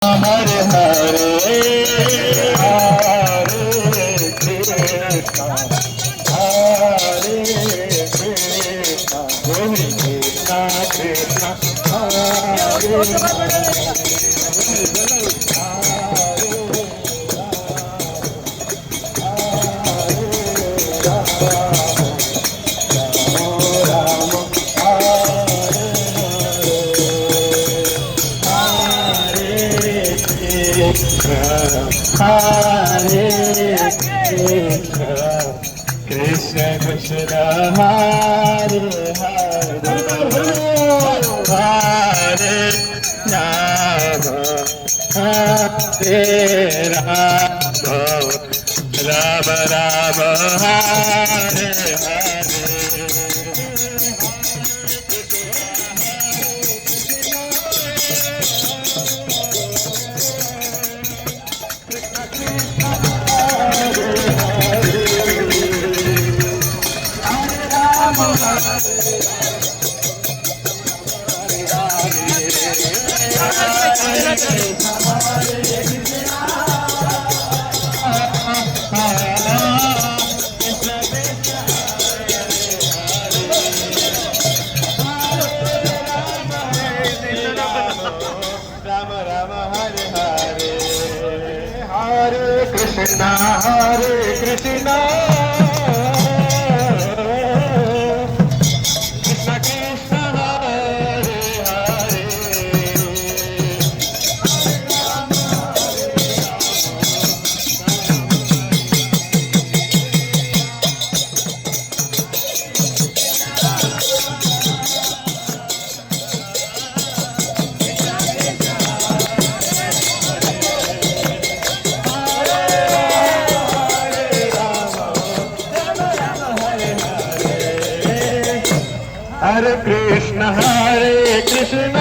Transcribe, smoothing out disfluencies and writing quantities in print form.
Hare Hare Hare Krishna Hare Krishna Krishna Krishna Hare Krishna Krishna Hare Hare Hare Ram Hare Ram Ram Ram Hare Hare Krishna Hare Krishna Krishna Krishna Hare Hare Hare Krishna Hare Krishna